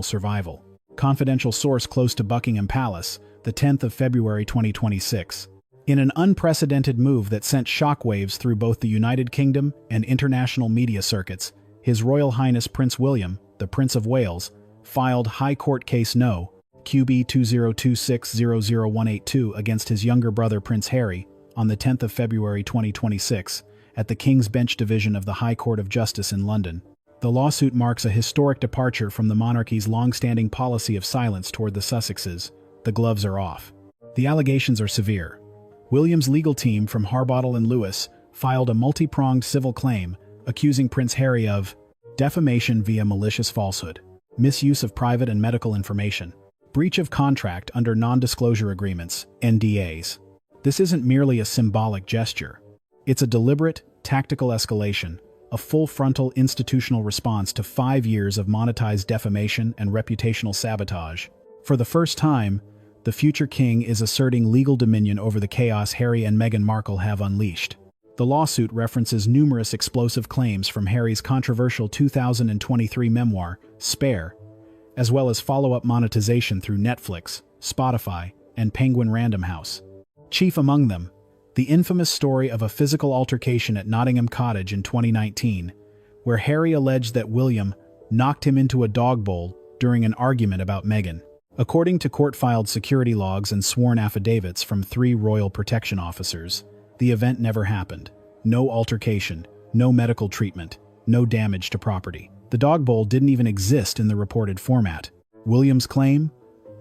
survival. Confidential source close to Buckingham Palace, the 10th of February 2026. In an unprecedented move that sent shockwaves through both the United Kingdom and international media circuits, His Royal Highness Prince William, the Prince of Wales, filed High Court Case No. QB 2026000182 against his younger brother Prince Harry on the 10th of February 2026 at the King's Bench Division of the High Court of Justice in London. The lawsuit marks a historic departure from the monarchy's long-standing policy of silence toward the Sussexes. The gloves are off. The allegations are severe. William's legal team from Harbottle and Lewis filed a multi-pronged civil claim accusing Prince Harry of defamation via malicious falsehood, misuse of private and medical information, breach of contract under non-disclosure agreements, NDAs. This isn't merely a symbolic gesture. It's a deliberate, tactical escalation, a full-frontal institutional response to 5 years of monetized defamation and reputational sabotage. For the first time, the future king is asserting legal dominion over the chaos Harry and Meghan Markle have unleashed. The lawsuit references numerous explosive claims from Harry's controversial 2023 memoir, Spare, as well as follow-up monetization through Netflix, Spotify, and Penguin Random House. Chief among them, the infamous story of a physical altercation at Nottingham Cottage in 2019, where Harry alleged that William knocked him into a dog bowl during an argument about Meghan. According to court-filed security logs and sworn affidavits from 3 royal protection officers, the event never happened. No altercation, no medical treatment, no damage to property. The dog bowl didn't even exist in the reported format. William's claim?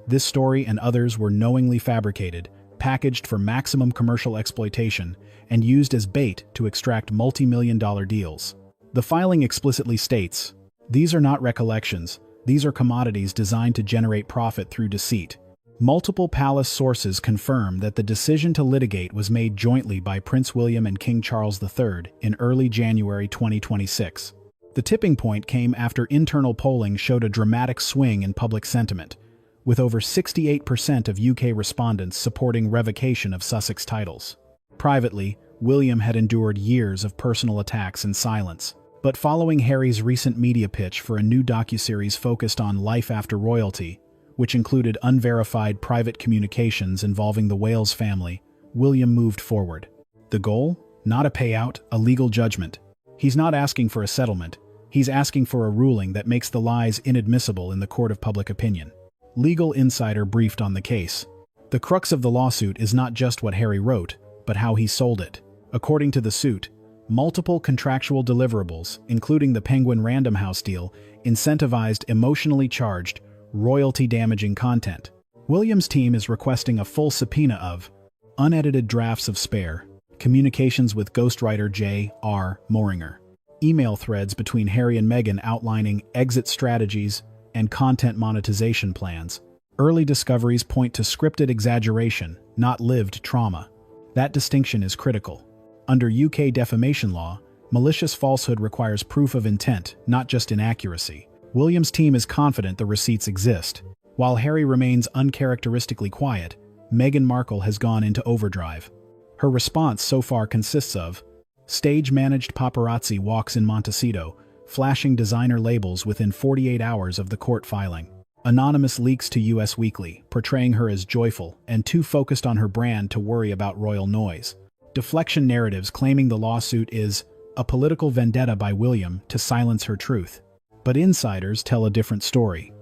This story and others were knowingly fabricated, packaged for maximum commercial exploitation, and used as bait to extract multi-million-dollar deals. The filing explicitly states, "These are not recollections, these are commodities designed to generate profit through deceit." Multiple palace sources confirm that the decision to litigate was made jointly by Prince William and King Charles III in early January 2026. The tipping point came after internal polling showed a dramatic swing in public sentiment, with over 68% of UK respondents supporting revocation of Sussex titles. Privately, William had endured years of personal attacks in silence. But following Harry's recent media pitch for a new docuseries focused on life after royalty, which included unverified private communications involving the Wales family, William moved forward. The goal? Not a payout, a legal judgment. He's not asking for a settlement. He's asking for a ruling that makes the lies inadmissible in the court of public opinion. Legal Insider briefed on the case. The crux of the lawsuit is not just what Harry wrote, but how he sold it. According to the suit, multiple contractual deliverables, including the Penguin Random House deal, incentivized emotionally charged, royalty-damaging content. William's team is requesting a full subpoena of unedited drafts of Spare, communications with ghostwriter J.R. Moringer, email threads between Harry and Meghan outlining exit strategies and content monetization plans. Early discoveries point to scripted exaggeration, not lived trauma. That distinction is critical. Under UK defamation law, malicious falsehood requires proof of intent, not just inaccuracy. William's team is confident the receipts exist. While Harry remains uncharacteristically quiet, Meghan Markle has gone into overdrive. Her response so far consists of stage-managed paparazzi walks in Montecito, flashing designer labels within 48 hours of the court filing. Anonymous leaks to US Weekly, portraying her as joyful and too focused on her brand to worry about royal noise. Deflection narratives claiming the lawsuit is a political vendetta by William to silence her truth. But insiders tell a different story.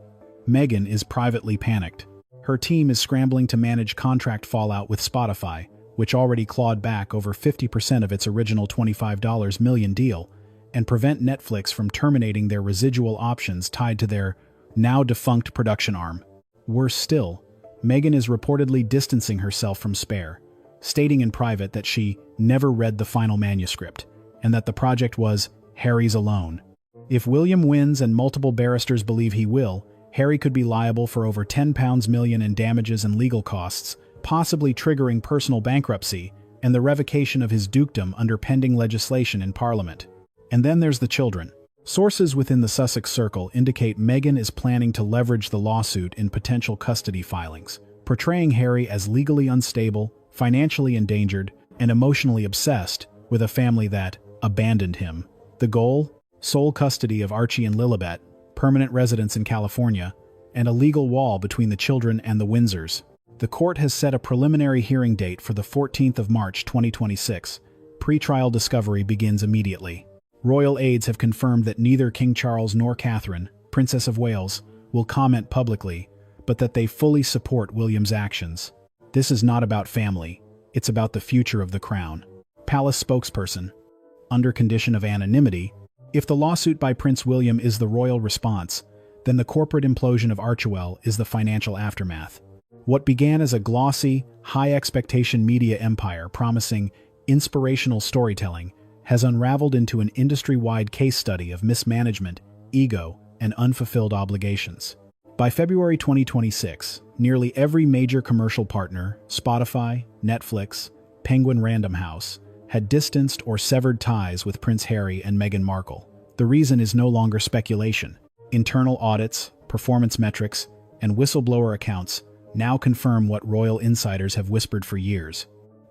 Meghan is privately panicked. Her team is scrambling to manage contract fallout with Spotify, which already clawed back over 50% of its original $25 million deal, and prevent Netflix from terminating their residual options tied to their now-defunct production arm. Worse still, Meghan is reportedly distancing herself from Spare, stating in private that she never read the final manuscript, and that the project was Harry's alone. If William wins and multiple barristers believe he will, Harry could be liable for over £10 million in damages and legal costs, possibly triggering personal bankruptcy and the revocation of his dukedom under pending legislation in Parliament. And then there's the children. Sources within the Sussex circle indicate Meghan is planning to leverage the lawsuit in potential custody filings, portraying Harry as legally unstable, financially endangered, and emotionally obsessed with a family that abandoned him. The goal? Sole custody of Archie and Lilibet, permanent residents in California, and a legal wall between the children and the Windsors. The court has set a preliminary hearing date for the 14th of March 2026. Pre-trial discovery begins immediately. Royal aides have confirmed that neither King Charles nor Catherine, Princess of Wales, will comment publicly, but that they fully support William's actions. This is not about family, it's about the future of the crown. Palace spokesperson. Under condition of anonymity, if the lawsuit by Prince William is the royal response, then the corporate implosion of Archewell is the financial aftermath. What began as a glossy, high-expectation media empire promising inspirational storytelling has unraveled into an industry-wide case study of mismanagement, ego, and unfulfilled obligations. By February 2026, nearly every major commercial partner, Spotify, Netflix, Penguin Random House, had distanced or severed ties with Prince Harry and Meghan Markle. The reason is no longer speculation. Internal audits, performance metrics, and whistleblower accounts now confirm what royal insiders have whispered for years.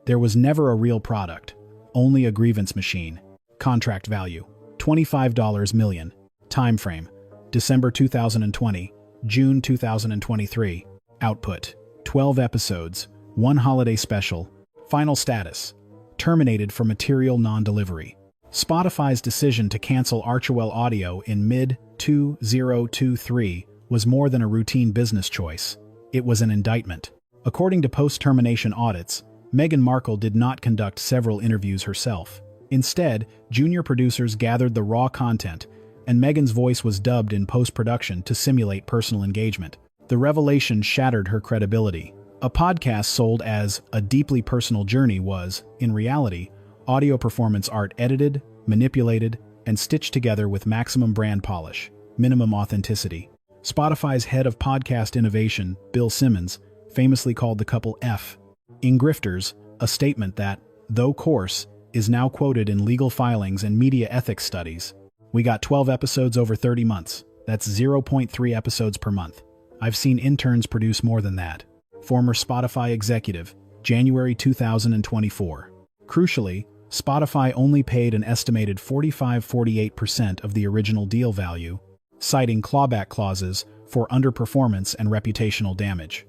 There was never a real product, only a grievance machine. Contract value, $25 million. Time frame, December 2020, June 2023. Output, 12 episodes, 1 holiday special. Final status, terminated for material non-delivery. Spotify's decision to cancel Archewell Audio in mid-2023 was more than a routine business choice. It was an indictment. According to post-termination audits, Meghan Markle did not conduct several interviews herself. Instead, junior producers gathered the raw content, and Meghan's voice was dubbed in post-production to simulate personal engagement. The revelation shattered her credibility. A podcast sold as a deeply personal journey was, in reality, audio performance art edited, manipulated, and stitched together with maximum brand polish, minimum authenticity. Spotify's head of podcast innovation, Bill Simmons, famously called the couple F in grifters, a statement that, though coarse, is now quoted in legal filings and media ethics studies. We got 12 episodes over 30 months. That's 0.3 episodes per month. I've seen interns produce more than that. Former Spotify executive, January 2024. Crucially, Spotify only paid an estimated 45–48% of the original deal value, citing clawback clauses for underperformance and reputational damage.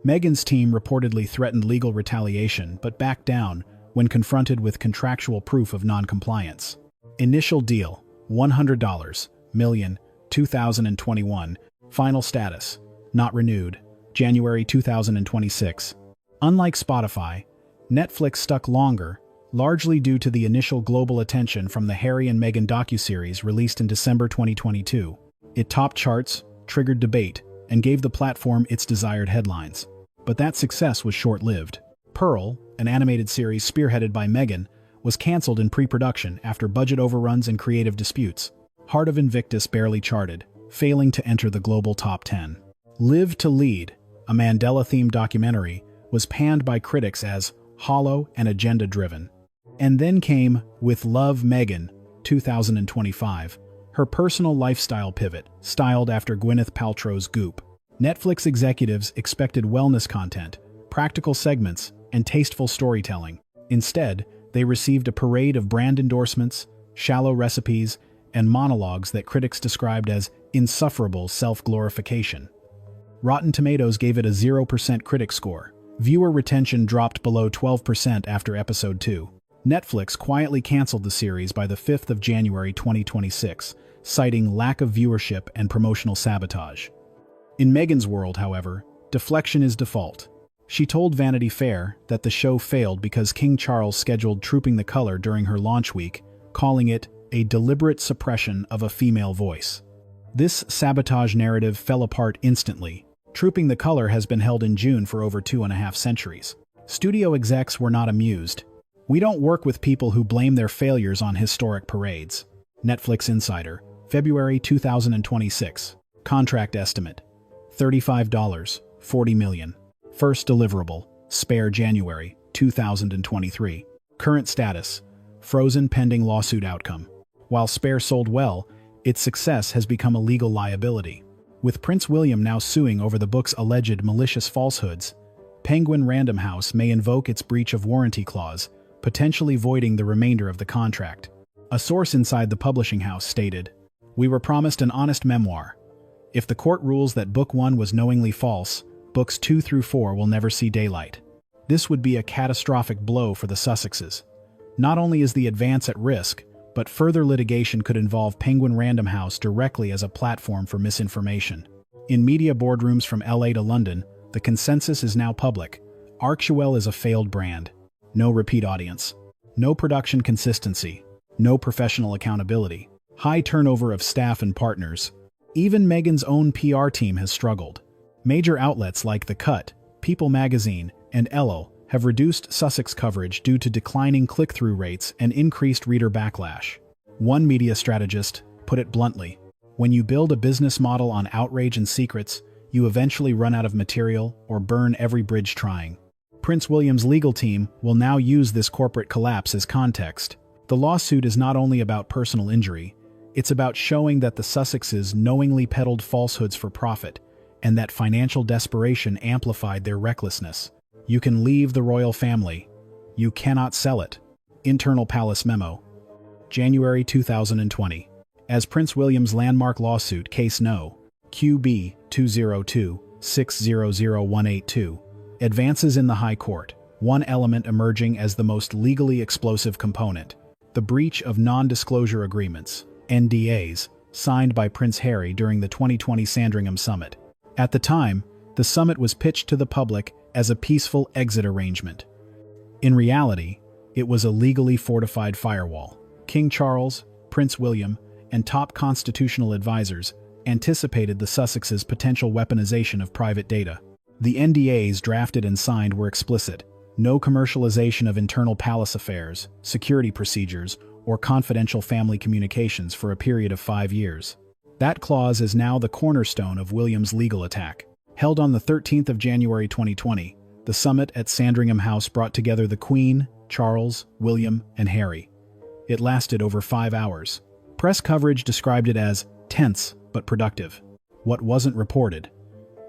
Meghan's team reportedly threatened legal retaliation but backed down when confronted with contractual proof of non-compliance. Initial deal, $100 million, 2021. Final status, not renewed, January 2026. Unlike Spotify, Netflix stuck longer, largely due to the initial global attention from the Harry and Meghan docuseries released in December 2022. It topped charts, triggered debate, and gave the platform its desired headlines. But that success was short-lived. Pearl, an animated series spearheaded by Meghan, was cancelled in pre-production after budget overruns and creative disputes. Heart of Invictus barely charted, failing to enter the global top 10. Live to Lead, a Mandela-themed documentary, was panned by critics as hollow and agenda-driven. And then came With Love, Meghan, 2025, her personal lifestyle pivot, styled after Gwyneth Paltrow's Goop. Netflix executives expected wellness content, practical segments, and tasteful storytelling. Instead, they received a parade of brand endorsements, shallow recipes, and monologues that critics described as insufferable self-glorification. Rotten Tomatoes gave it a 0% critic score. Viewer retention dropped below 12% after episode 2. Netflix quietly canceled the series by the 5th of January 2026, citing lack of viewership and promotional sabotage. In Meghan's world, however, deflection is default. She told Vanity Fair that the show failed because King Charles scheduled Trooping the Colour during her launch week, calling it a deliberate suppression of a female voice. This sabotage narrative fell apart instantly. Trooping the Colour has been held in June for over 2.5 centuries. Studio execs were not amused. We don't work with people who blame their failures on historic parades. Netflix Insider, February 2026. Contract estimate, $35, $40 million. First deliverable, spare January 2023. Current status, frozen pending lawsuit outcome. While Spare sold well, its success has become a legal liability. With Prince William now suing over the book's alleged malicious falsehoods, Penguin Random House may invoke its breach of warranty clause, potentially voiding the remainder of the contract. A source inside the publishing house stated, "We were promised an honest memoir. If the court rules that Book 1 was knowingly false, Books 2 through 4 will never see daylight. This would be a catastrophic blow for the Sussexes. Not only is the advance at risk, but further litigation could involve Penguin Random House directly as a platform for misinformation. In media boardrooms from LA to London, the consensus is now public. Archewell is a failed brand. No repeat audience. No production consistency. No professional accountability. High turnover of staff and partners. Even Meghan's own PR team has struggled. Major outlets like The Cut, People magazine, and Elle have reduced Sussex coverage due to declining click-through rates and increased reader backlash. One media strategist put it bluntly, "When you build a business model on outrage and secrets, you eventually run out of material or burn every bridge trying." Prince William's legal team will now use this corporate collapse as context. The lawsuit is not only about personal injury, it's about showing that the Sussexes knowingly peddled falsehoods for profit, and that financial desperation amplified their recklessness. You can leave the royal family. You cannot sell it. Internal Palace Memo. January 2020. As Prince William's landmark lawsuit, Case No. QB 202-600182, advances in the High Court, one element emerging as the most legally explosive component: the breach of non-disclosure agreements, NDAs, signed by Prince Harry during the 2020 Sandringham Summit. At the time, the summit was pitched to the public as a peaceful exit arrangement. In reality, it was a legally fortified firewall. King Charles, Prince William, and top constitutional advisors anticipated the Sussexes' potential weaponization of private data. The NDAs drafted and signed were explicit: no commercialization of internal palace affairs, security procedures, or confidential family communications for a period of 5 years. That clause is now the cornerstone of William's legal attack. Held on the 13th of January 2020, the summit at Sandringham House brought together the Queen, Charles, William, and Harry. It lasted over 5 hours. Press coverage described it as tense but productive. What wasn't reported?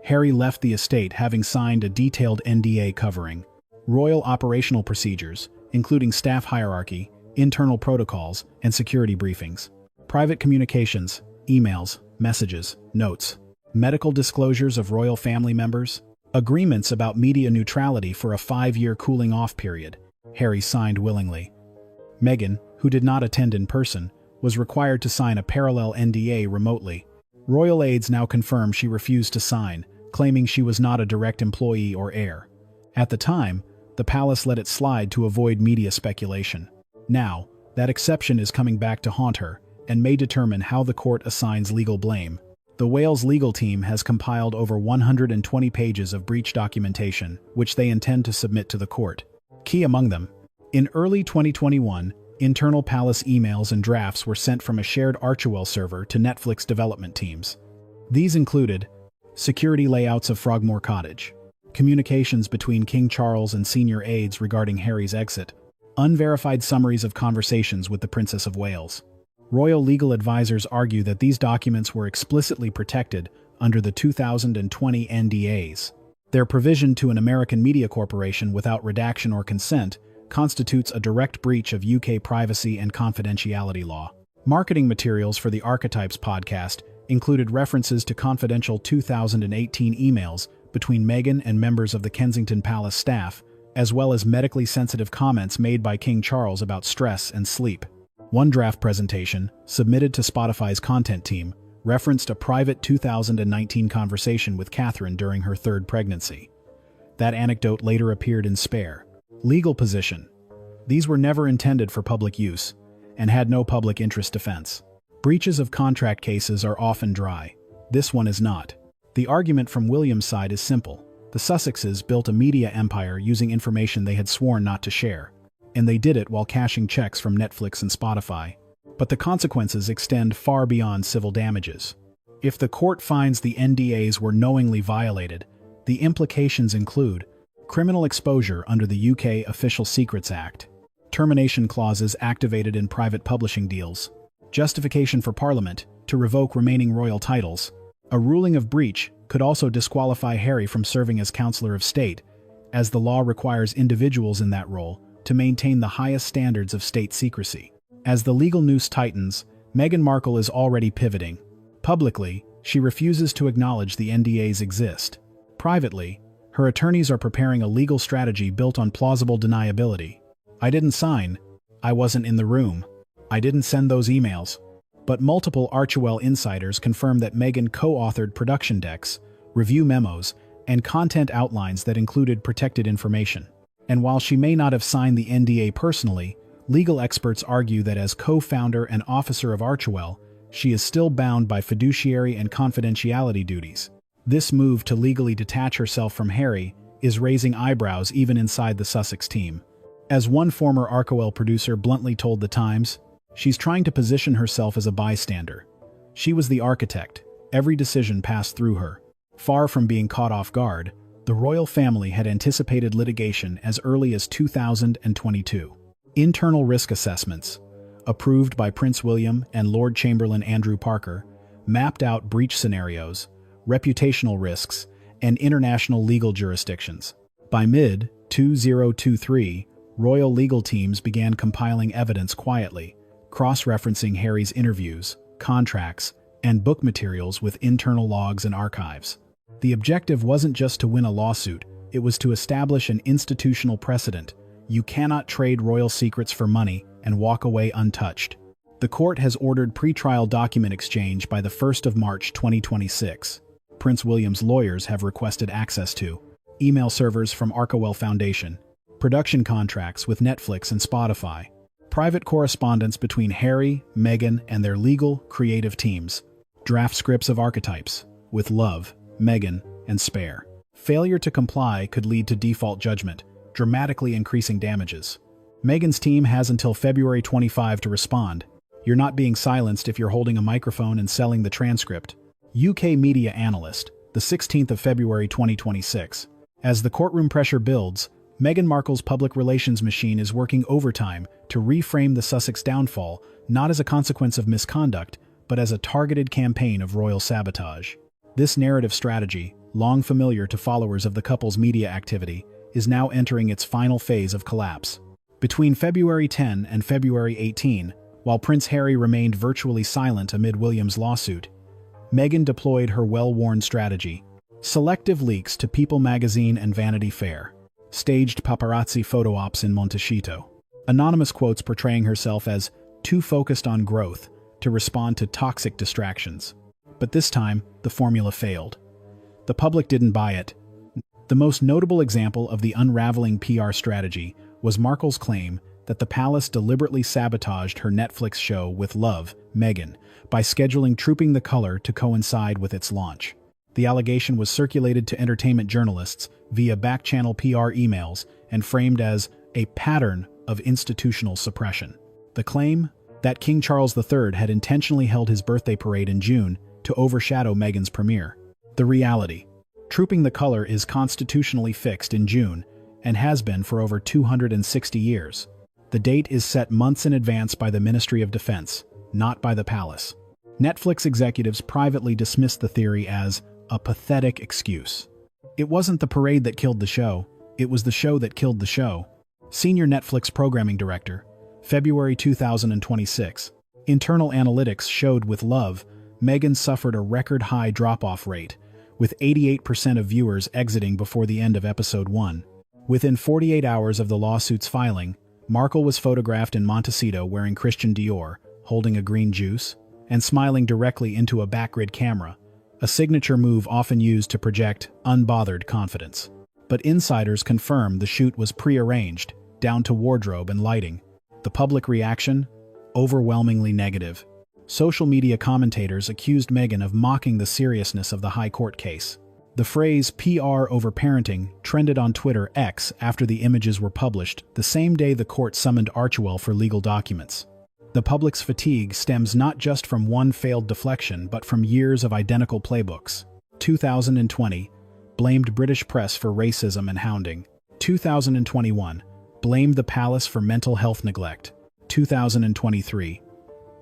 Harry left the estate having signed a detailed NDA covering royal operational procedures, including staff hierarchy, internal protocols, and security briefings, private communications, emails, messages, notes, medical disclosures of royal family members, agreements about media neutrality for a 5-year cooling-off period. Harry signed willingly. Meghan, who did not attend in person, was required to sign a parallel NDA remotely. Royal aides now confirm she refused to sign, claiming she was not a direct employee or heir. At the time, the palace let it slide to avoid media speculation. Now, that exception is coming back to haunt her, and may determine how the court assigns legal blame. The Wales legal team has compiled over 120 pages of breach documentation, which they intend to submit to the court. Key among them: in early 2021, internal palace emails and drafts were sent from a shared Archewell server to Netflix development teams. These included security layouts of Frogmore Cottage, communications between King Charles and senior aides regarding Harry's exit, unverified summaries of conversations with the Princess of Wales. Royal legal advisors argue that these documents were explicitly protected under the 2020 NDAs. Their provision to an American media corporation without redaction or consent constitutes a direct breach of UK privacy and confidentiality law. Marketing materials for the Archetypes podcast included references to confidential 2018 emails between Meghan and members of the Kensington Palace staff, as well as medically sensitive comments made by King Charles about stress and sleep. One draft presentation, submitted to Spotify's content team, referenced a private 2019 conversation with Catherine during her 3rd pregnancy. That anecdote later appeared in Spare. Legal position: these were never intended for public use, and had no public interest defense. Breaches of contract cases are often dry. This one is not. The argument from William's side is simple. The Sussexes built a media empire using information they had sworn not to share, and they did it while cashing checks from Netflix and Spotify. But the consequences extend far beyond civil damages. If the court finds the NDAs were knowingly violated, the implications include criminal exposure under the UK Official Secrets Act, termination clauses activated in private publishing deals, justification for Parliament to revoke remaining royal titles. A ruling of breach could also disqualify Harry from serving as Counselor of State, as the law requires individuals in that role to maintain the highest standards of state secrecy. As the legal noose tightens, Meghan Markle is already pivoting. Publicly, She refuses to acknowledge the NDAs exist. Privately, her attorneys are preparing a legal strategy built on plausible deniability. I didn't sign. I wasn't in the room. I didn't send those emails. But multiple Archewell insiders confirm that Meghan co-authored production decks, review memos, and content outlines that included protected information. And while she may not have signed the NDA personally, legal experts argue that as co-founder and officer of Archewell, she is still bound by fiduciary and confidentiality duties. This move to legally detach herself from Harry is raising eyebrows even inside the Sussex team. As one former Archewell producer bluntly told The Times, she's trying to position herself as a bystander. She was the architect. Every decision passed through her. Far from being caught off guard, the royal family had anticipated litigation as early as 2022. Internal risk assessments, approved by Prince William and Lord Chamberlain Andrew Parker, mapped out breach scenarios, reputational risks, and international legal jurisdictions. By mid-2023, royal legal teams began compiling evidence quietly, cross-referencing Harry's interviews, contracts, and book materials with internal logs and archives. The objective wasn't just to win a lawsuit, it was to establish an institutional precedent. You cannot trade royal secrets for money and walk away untouched. The court has ordered pretrial document exchange by the 1st of March 2026. Prince William's lawyers have requested access to email servers from Archewell Foundation, production contracts with Netflix and Spotify, private correspondence between Harry, Meghan, and their legal, creative teams, draft scripts of archetypes, with Love, Meghan, and Spare. Failure to comply could lead to default judgment, dramatically increasing damages. Meghan's team has until February 25 to respond. You're not being silenced if you're holding a microphone and selling the transcript. UK media analyst, the 16th of February 2026. As the courtroom pressure builds, Meghan Markle's public relations machine is working overtime to reframe the Sussex downfall not as a consequence of misconduct, but as a targeted campaign of royal sabotage. This narrative strategy, long familiar to followers of the couple's media activity, is now entering its final phase of collapse. Between February 10 and February 18, while Prince Harry remained virtually silent amid William's lawsuit, Meghan deployed her well-worn strategy. Selective leaks to People magazine and Vanity Fair. Staged paparazzi photo ops in Montecito. Anonymous quotes portraying herself as too focused on growth to respond to toxic distractions. But this time, the formula failed. The public didn't buy it. The most notable example of the unraveling PR strategy was Markle's claim that the palace deliberately sabotaged her Netflix show With Love, Meghan, by scheduling Trooping the Color to coincide with its launch. The allegation was circulated to entertainment journalists via back-channel PR emails and framed as a pattern of institutional suppression. The claim that King Charles III had intentionally held his birthday parade in June to overshadow Meghan's premiere. The reality: Trooping the Color is constitutionally fixed in June and has been for over 260 years. The date is set months in advance by the Ministry of Defense, not by the palace. Netflix executives privately dismissed the theory as a pathetic excuse. It wasn't the parade that killed the show, it was the show that killed the show. Senior Netflix Programming Director, February 2026. Internal analytics showed With Love, Meghan suffered a record-high drop-off rate, with 88% of viewers exiting before the end of episode 1. Within 48 hours of the lawsuit's filing, Markle was photographed in Montecito wearing Christian Dior, holding a green juice, and smiling directly into a backgrid camera, a signature move often used to project unbothered confidence. But insiders confirm the shoot was pre-arranged, down to wardrobe and lighting. The public reaction? Overwhelmingly negative. Social media commentators accused Meghan of mocking the seriousness of the High Court case. The phrase PR over parenting trended on Twitter X after the images were published, the same day the court summoned Archewell for legal documents. The public's fatigue stems not just from one failed deflection, but from years of identical playbooks. 2020, blamed British press for racism and hounding. 2021, blamed the palace for mental health neglect. 2023,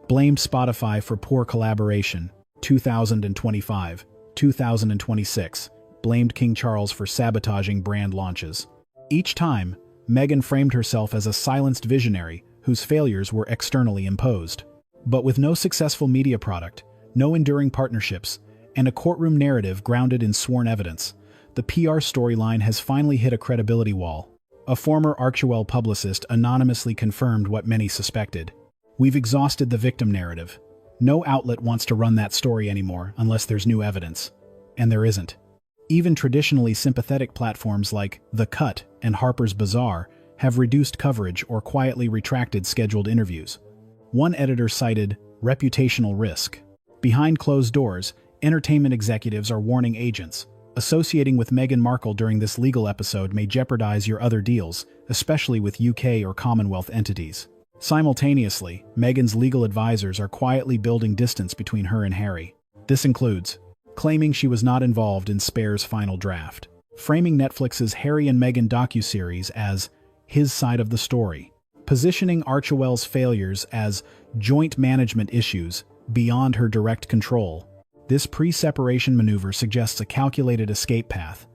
blamed Spotify for poor collaboration. 2025, 2026, blamed King Charles for sabotaging brand launches. Each time, Meghan framed herself as a silenced visionary whose failures were externally imposed. But with no successful media product, no enduring partnerships, and a courtroom narrative grounded in sworn evidence, the PR storyline has finally hit a credibility wall. A former Archewell publicist anonymously confirmed what many suspected. "We've exhausted the victim narrative. No outlet wants to run that story anymore unless there's new evidence." And there isn't. Even traditionally sympathetic platforms like The Cut and Harper's Bazaar have reduced coverage or quietly retracted scheduled interviews. One editor cited reputational risk. Behind closed doors, entertainment executives are warning agents. Associating with Meghan Markle during this legal episode may jeopardize your other deals, especially with UK or Commonwealth entities. Simultaneously, Meghan's legal advisors are quietly building distance between her and Harry. This includes claiming she was not involved in Spare's final draft, framing Netflix's Harry and Meghan docuseries as his side of the story, positioning Archewell's failures as joint management issues beyond her direct control. This pre-separation maneuver suggests a calculated escape path.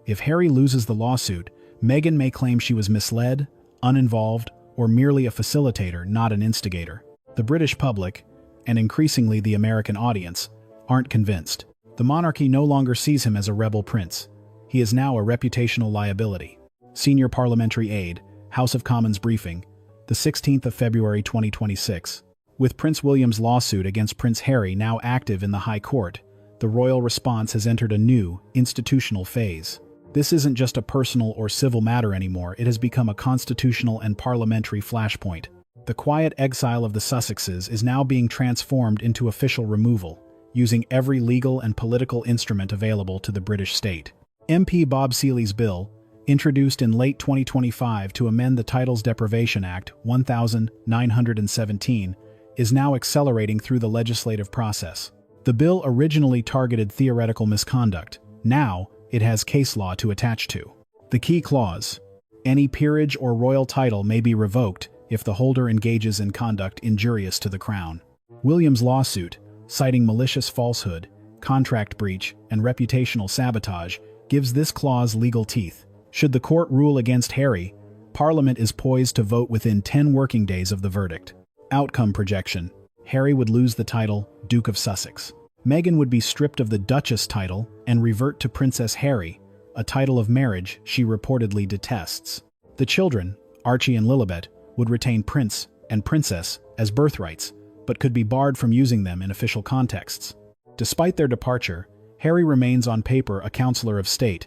If Harry loses the lawsuit, Meghan may claim she was misled, uninvolved, or merely a facilitator, not an instigator. The British public, and increasingly the American audience, aren't convinced. The monarchy no longer sees him as a rebel prince. He is now a reputational liability. Senior Parliamentary Aide, House of Commons briefing, the 16th of February 2026. With Prince William's lawsuit against Prince Harry now active in the High Court, the royal response has entered a new, institutional phase. This isn't just a personal or civil matter anymore, it has become a constitutional and parliamentary flashpoint. The quiet exile of the Sussexes is now being transformed into official removal, using every legal and political instrument available to the British state. MP Bob Seeley's bill, introduced in late 2025 to amend the Titles Deprivation Act 1917, is now accelerating through the legislative process. The bill originally targeted theoretical misconduct. Now, it has case law to attach to. The key clause: any peerage or royal title may be revoked if the holder engages in conduct injurious to the crown. William's lawsuit, citing malicious falsehood, contract breach, and reputational sabotage, gives this clause legal teeth. Should the court rule against Harry, Parliament is poised to vote within 10 working days of the verdict. Outcome projection: Harry would lose the title Duke of Sussex. Meghan would be stripped of the Duchess title and revert to Princess Harry, a title of marriage she reportedly detests. The children, Archie and Lilibet, would retain Prince and Princess as birthrights, but could be barred from using them in official contexts. Despite their departure, Harry remains on paper a counselor of state,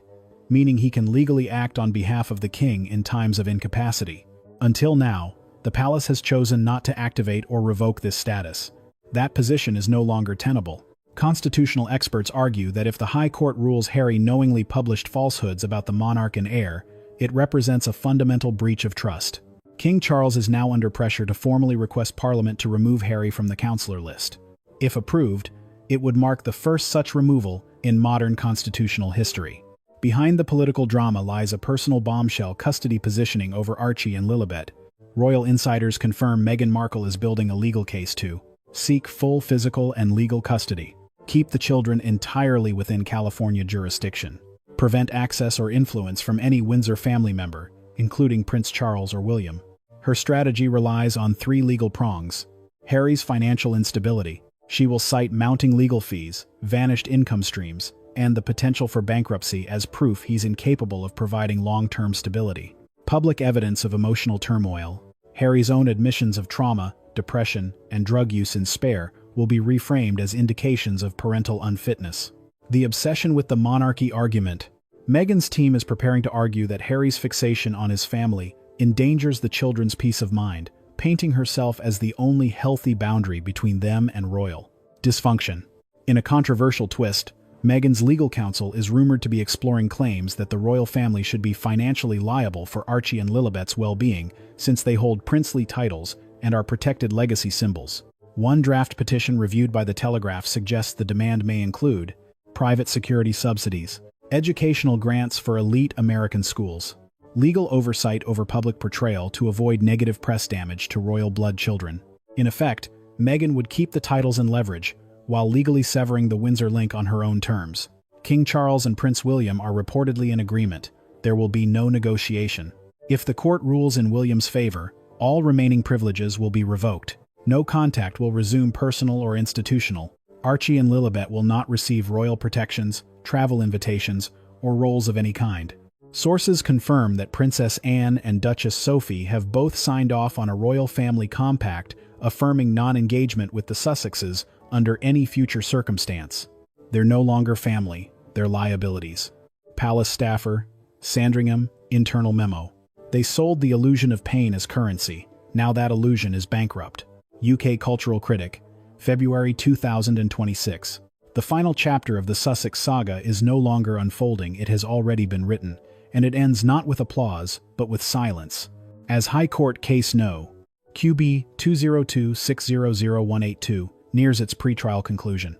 meaning he can legally act on behalf of the king in times of incapacity. Until now, the palace has chosen not to activate or revoke this status. That position is no longer tenable. Constitutional experts argue that if the High Court rules Harry knowingly published falsehoods about the monarch and heir, it represents a fundamental breach of trust. King Charles is now under pressure to formally request Parliament to remove Harry from the counselor list. If approved, it would mark the first such removal in modern constitutional history. Behind the political drama lies a personal bombshell custody positioning over Archie and Lilibet. Royal insiders confirm Meghan Markle is building a legal case to seek full physical and legal custody, keep the children entirely within California jurisdiction, prevent access or influence from any Windsor family member, including Prince Charles or William. Her strategy relies on 3 legal prongs. Harry's financial instability. She will cite mounting legal fees, vanished income streams, and the potential for bankruptcy as proof he's incapable of providing long-term stability. Public evidence of emotional turmoil. Harry's own admissions of trauma, depression, and drug use in Spare will be reframed as indications of parental unfitness. The obsession with the monarchy argument. Meghan's team is preparing to argue that Harry's fixation on his family endangers the children's peace of mind, painting herself as the only healthy boundary between them and royal dysfunction. In a controversial twist, Meghan's legal counsel is rumored to be exploring claims that the royal family should be financially liable for Archie and Lilibet's well-being, since they hold princely titles and are protected legacy symbols. One draft petition reviewed by The Telegraph suggests the demand may include private security subsidies, educational grants for elite American schools, legal oversight over public portrayal to avoid negative press damage to royal blood children. In effect, Meghan would keep the titles and leverage, while legally severing the Windsor link on her own terms. King Charles and Prince William are reportedly in agreement. There will be no negotiation. If the court rules in William's favor, all remaining privileges will be revoked. No contact will resume, personal or institutional. Archie and Lilibet will not receive royal protections, travel invitations, or roles of any kind. Sources confirm that Princess Anne and Duchess Sophie have both signed off on a royal family compact affirming non-engagement with the Sussexes under any future circumstance. They're no longer family, they're liabilities. Palace staffer, Sandringham, internal memo. They sold the illusion of pain as currency. Now that illusion is bankrupt. UK Cultural Critic, February 2026. The final chapter of the Sussex saga is no longer unfolding, it has already been written, and it ends not with applause, but with silence. As High Court Case No. QB 202600182 nears its pretrial conclusion.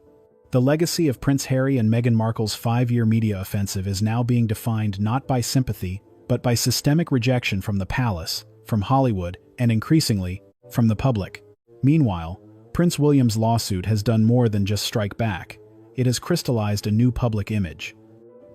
The legacy of Prince Harry and Meghan Markle's 5-year media offensive is now being defined not by sympathy, but by systemic rejection from the palace, from Hollywood, and increasingly, from the public. Meanwhile, Prince William's lawsuit has done more than just strike back. It has crystallized a new public image.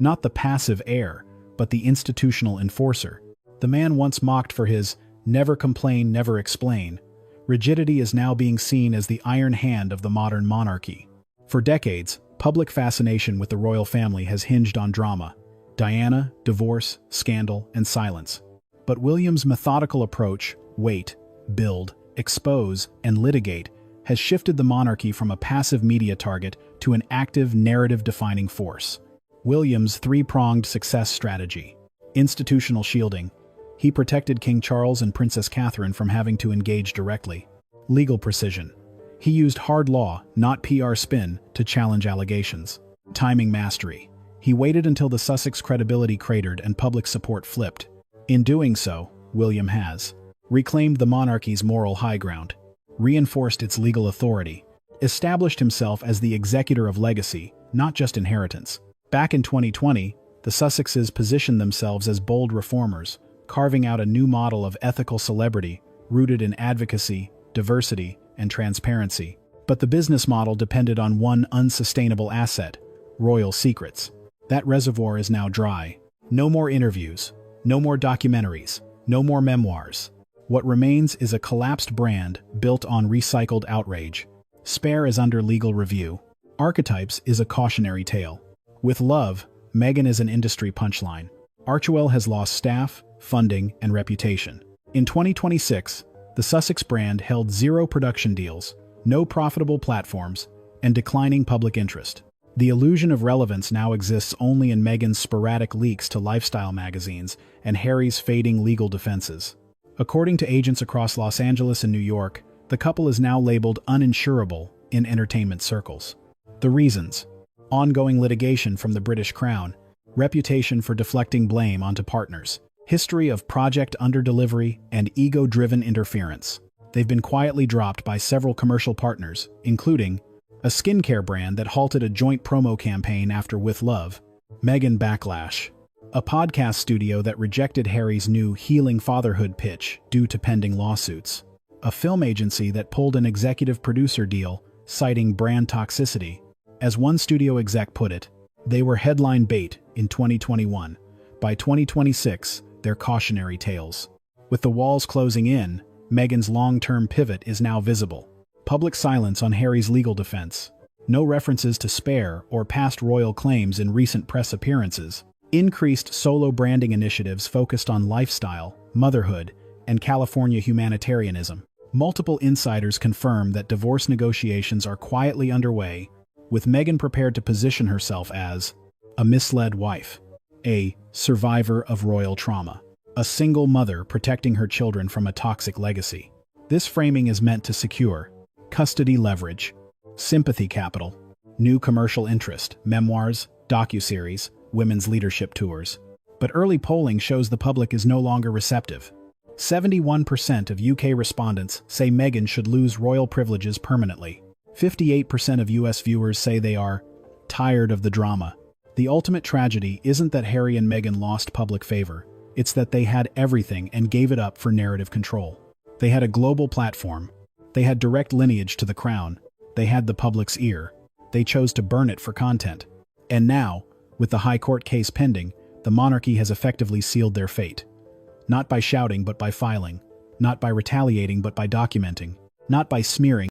Not the passive heir, but the institutional enforcer. The man once mocked for his never complain, never explain. Rigidity is now being seen as the iron hand of the modern monarchy. For decades, public fascination with the royal family has hinged on drama: Diana, divorce, scandal, and silence. But William's methodical approach, wait, build, expose, and litigate, has shifted the monarchy from a passive media target to an active narrative-defining force. William's three-pronged success strategy. Institutional shielding. He protected King Charles and Princess Catherine from having to engage directly. Legal precision. He used hard law, not PR spin, to challenge allegations. Timing mastery. He waited until the Sussex credibility cratered and public support flipped. In doing so, William has reclaimed the monarchy's moral high ground, reinforced its legal authority, established himself as the executor of legacy, not just inheritance. Back in 2020, the Sussexes positioned themselves as bold reformers, carving out a new model of ethical celebrity rooted in advocacy, diversity, and transparency. But the business model depended on one unsustainable asset: royal secrets. That reservoir is now dry. No more interviews, no more documentaries, no more memoirs. What remains is a collapsed brand built on recycled outrage. Spare is under legal review. Archetypes is a cautionary tale. With love, Meghan is an industry punchline. Archewell has lost staff, funding, and reputation. In 2026, the Sussex brand held 0 production deals, no profitable platforms, and declining public interest. The illusion of relevance now exists only in Meghan's sporadic leaks to lifestyle magazines and Harry's fading legal defenses. According to agents across Los Angeles and New York, the couple is now labeled uninsurable in entertainment circles. The reasons: ongoing litigation from the British Crown, reputation for deflecting blame onto partners, history of project underdelivery, and ego-driven interference. They've been quietly dropped by several commercial partners, including a skincare brand that halted a joint promo campaign after With Love, Meghan backlash, a podcast studio that rejected Harry's new healing fatherhood pitch due to pending lawsuits, a film agency that pulled an executive producer deal citing brand toxicity. As one studio exec put it, they were headline bait in 2021. By 2026, they're cautionary tales. With the walls closing in, Meghan's long-term pivot is now visible. Public silence on Harry's legal defense. No references to Spare or past royal claims in recent press appearances. Increased solo branding initiatives focused on lifestyle, motherhood, and California humanitarianism. Multiple insiders confirm that divorce negotiations are quietly underway, with Meghan prepared to position herself as a misled wife, a survivor of royal trauma, a single mother protecting her children from a toxic legacy. This framing is meant to secure custody leverage, sympathy capital, new commercial interest, memoirs, docuseries, women's leadership tours. But early polling shows the public is no longer receptive. 71% of UK respondents say Meghan should lose royal privileges permanently. 58% of US viewers say they are tired of the drama. The ultimate tragedy isn't that Harry and Meghan lost public favor. It's that they had everything and gave it up for narrative control. They had a global platform. They had direct lineage to the crown. They had the public's ear. They chose to burn it for content. And now, with the High Court case pending, the monarchy has effectively sealed their fate. Not by shouting, but by filing. Not by retaliating, but by documenting. Not by smearing,